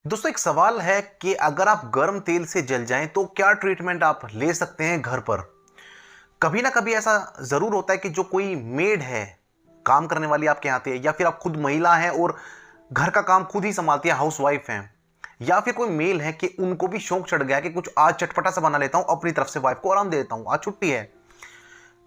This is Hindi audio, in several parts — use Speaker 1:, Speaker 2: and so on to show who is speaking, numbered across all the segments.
Speaker 1: दोस्तों एक सवाल है कि अगर आप गर्म तेल से जल जाएं तो क्या ट्रीटमेंट आप ले सकते हैं घर पर। कभी ना कभी ऐसा जरूर होता है कि जो कोई मेड है, काम करने वाली आपके यहाँ आती है, या फिर आप खुद महिला हैं और घर का काम खुद ही संभालती है, हाउस वाइफ हैं, या फिर कोई मेल है कि उनको भी शौक चढ़ गया कि कुछ आज चटपटा सा बना लेता हूं, अपनी तरफ से वाइफ को आराम दे देता हूं, आज छुट्टी है।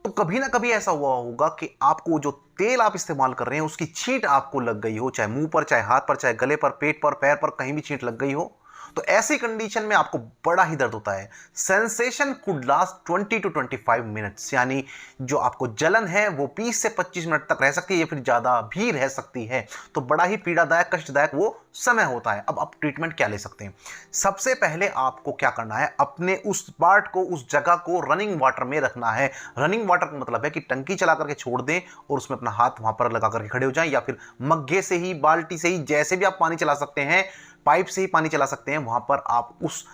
Speaker 1: तो कभी ना कभी ऐसा हुआ होगा कि आपको जो तेल आप इस्तेमाल कर रहे हैं उसकी छींट आपको लग गई हो, चाहे मुंह पर, चाहे हाथ पर, चाहे गले पर, पेट पर, पैर पर, कहीं भी छींट लग गई हो। तो ऐसी कंडीशन में आपको बड़ा ही दर्द होता है। Sensation could last 20 to 25 minutes, यानी जो आपको जलन है वो 20 से 25 मिनट तक रह सकती है या फिर ज्यादा भी रह सकती है। तो बड़ा ही पीड़ादायक, कष्टदायक वो समय होता है। अब आप ट्रीटमेंट क्या ले सकते हैं? सबसे पहले आपको क्या करना है, अपने उस पार्ट को, उस जगह को रनिंग वाटर में रखना है। रनिंग वाटर का मतलब है कि टंकी चला करके छोड़ दें और उसमें अपना हाथ वहां पर लगा करके खड़े हो जाएं, या फिर मग्गे से ही, बाल्टी से ही, जैसे भी आप पानी चला सकते हैं, पाइप से ही पानी चला सकते हैं, वहां पर आप उस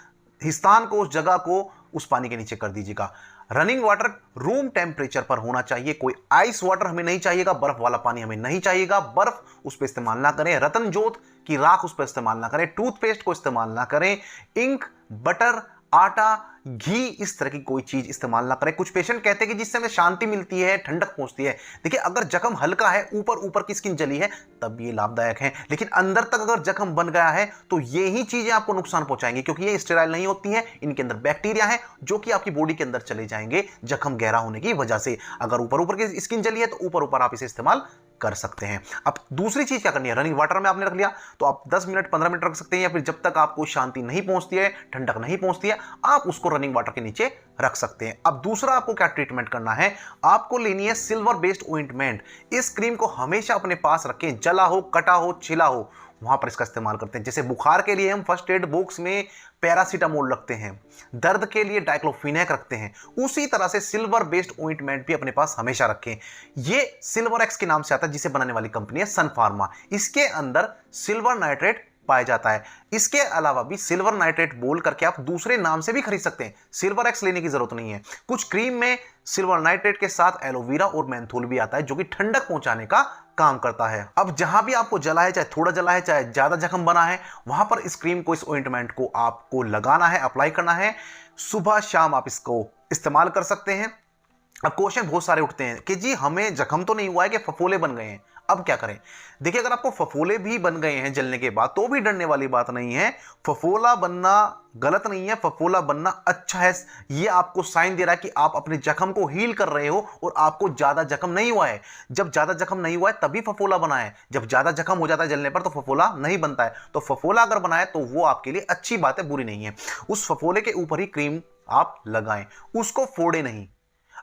Speaker 1: स्थान को, उस जगह को उस पानी के नीचे कर दीजिएगा। रनिंग वाटर रूम टेम्परेचर पर होना चाहिए। कोई आइस वाटर हमें नहीं चाहिएगा, बर्फ वाला पानी हमें नहीं चाहिएगा। बर्फ उस पर इस्तेमाल ना करें, रतन जोत की राख उस पर इस्तेमाल ना करें, टूथपेस्ट को इस्तेमाल ना करें, इंक, बटर, आटा, घी, इस तरह की कोई चीज इस्तेमाल ना करें। कुछ पेशेंट कहते हैं कि जिससे हमें शांति मिलती है, ठंडक पहुंचती है। देखिए, अगर जख्म हल्का है, ऊपर ऊपर की स्किन जली है, तब ये लाभदायक है। लेकिन अंदर तक अगर जख्म बन गया है तो ये ही चीजें आपको नुकसान पहुंचाएंगी, क्योंकि ये स्टेराइल नहीं होती हैं। इनके अंदर बैक्टीरिया है जो कि आपकी बॉडी के अंदर चले जाएंगे जख्म गहरा होने की वजह से। अगर ऊपर ऊपर की स्किन जली है तो ऊपर ऊपर आप इसे इस्तेमाल कर सकते हैं। अब दूसरी चीज क्या करनी है, रनिंग वाटर में आपने रख लिया तो आप 10 मिनट, 15 मिनट रख सकते हैं, या फिर जब तक आपको शांति नहीं पहुंचती है, ठंडक नहीं पहुंचती है, आप उसको रनिंग वाटर के नीचे रख सकते हैं। अब दूसरा आपको क्या ट्रीटमेंट करना है, आपको लेनी है सिल्वर बेस्ड ऑइंटमेंट। इस क्रीम को हमेशा अपने पास रखें, जला हो, कटा हो, छिला हो, वहां पर इसका इस्तेमाल करते हैं। जैसे बुखार के लिए हम फर्स्ट एड बॉक्स में पैरासीटामोल रखते हैं, दर्द के लिए डाइक्लोफिनेक रखते हैं, उसी तरह से सिल्वर बेस्ड ऑइंटमेंट भी अपने पास हमेशा रखें। ये सिल्वर एक्स के नाम से आता है, जिसे बनाने वाली कंपनी है सन फार्मा। इसके अंदर सिल्वर नाइट्रेट पाया जाता है। इसके अलावा भी सिल्वर नाइट्रेट बोल करके आप दूसरे नाम से भी खरीद सकते हैं, सिल्वर एक्स लेने की जरूरत नहीं है। कुछ क्रीम में सिल्वर नाइट्रेट के साथ एलोवेरा और मेंथोल भी आता है, जो कि ठंडक पहुंचाने का काम करता है। अब जहां भी आपको जला है, चाहे थोड़ा जला है, चाहे ज्यादा जख्म बना है, वहां पर इस क्रीम को, इस ऑइंटमेंट को आपको लगाना है, अप्लाई करना है। सुबह शाम आप इसको इस्तेमाल कर सकते हैं। अब क्वेश्चन बहुत सारे उठते हैं कि जी हमें जख्म तो नहीं हुआ है, कि फफोले बन गए हैं, अब क्या करें? देखिए, अगर आपको फफोले भी बन गए हैं जलने के बाद तो भी डरने वाली बात नहीं है। फफोला बनना गलत नहीं है, फफोला बनना अच्छा है। ये आपको साइन दे रहा है कि आप अपने जख्म को हील कर रहे हो और आपको ज्यादा जख्म नहीं हुआ है। जब ज्यादा जख्म नहीं हुआ है तभी फफोला बना है। जब ज्यादा जख्म हो जाता है जलने पर तो फफोला नहीं बनता है। तो फफोला अगर बना है तो वो आपके लिए अच्छी बात है, बुरी नहीं है। उस फफोले के ऊपर ही क्रीम आप लगाएं, उसको फोड़े नहीं।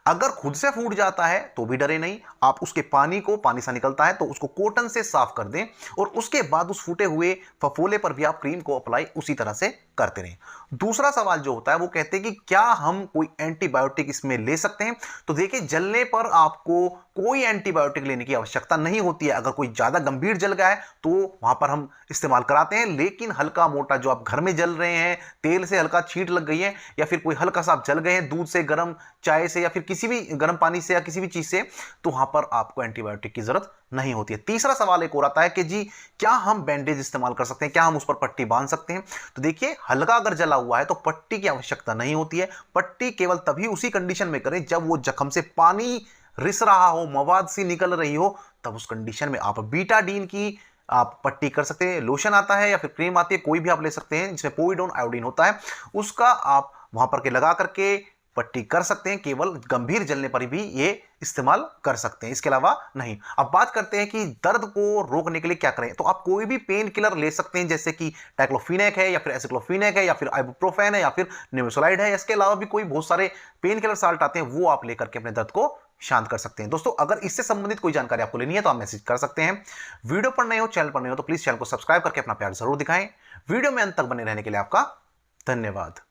Speaker 1: अगर खुद से फूट जाता है तो भी डरे नहीं, आप उसके पानी सा निकलता है तो उसको कॉटन से साफ कर दें और उसके बाद उस फूटे हुए फफोले पर भी आप क्रीम को अप्लाई उसी तरह से करते रहें। दूसरा सवाल जो होता है वो कहते हैं कि क्या हम कोई एंटीबायोटिक इसमें ले सकते हैं? तो देखिए, जलने पर आपको कोई एंटीबायोटिक लेने की आवश्यकता नहीं होती है। अगर कोई ज्यादा गंभीर जल गया है तो वहां पर हम इस्तेमाल कराते हैं, लेकिन हल्का मोटा जो आप घर में जल रहे हैं, तेल से हल्का छींट लग गई है, या फिर कोई हल्का सा आप जल गए हैं दूध से, गर्म चाय से, या फिर किसी भी गर्म पानी से, या किसी भी चीज से, तो वहां पर आपको एंटीबायोटिक की जरूरत नहीं होती है। तीसरा सवाल एक और आता है कि जी क्या हम बैंडेज इस्तेमाल कर सकते हैं, क्या हम उस पर पट्टी बांध सकते हैं? तो देखिए, हल्का अगर जला हुआ है तो पट्टी की आवश्यकता नहीं होती है। पट्टी केवल तभी उसी कंडीशन में करें जब वो जख्म से पानी रिस रहा हो, मवाद सी निकल रही हो, तब उस कंडीशन में आप बीटाडीन की आप पट्टी कर सकते हैं। लोशन आता है या फिर क्रीम आती है, कोई भी आप ले सकते हैं, जिसमें पोविडोन आयोडीन होता है, उसका आप वहां पर के लगा करके पट्टी कर सकते हैं। केवल गंभीर जलने पर भी ये इस्तेमाल कर सकते हैं, इसके अलावा नहीं। अब बात करते हैं कि दर्द को रोकने के लिए क्या करें। तो आप कोई भी पेन किलर ले सकते हैं, जैसे कि डाइक्लोफिनेक है, या फिर एसिक्लोफिनेक है, या फिर आइबुप्रोफेन है, या फिर निमेसोलाइड है। इसके अलावा भी कोई बहुत सारे पेन किलर साल्ट आते हैं, वो आप लेकर के अपने दर्द को शांत कर सकते हैं। दोस्तों, अगर इससे संबंधित कोई जानकारी आपको लेनी है तो आप मैसेज कर सकते हैं। वीडियो पर नए हो, चैनल पर नए हो तो प्लीज चैनल को सब्सक्राइब करके अपना प्यार जरूर दिखाएं। वीडियो में अंत तक बने रहने के लिए आपका धन्यवाद।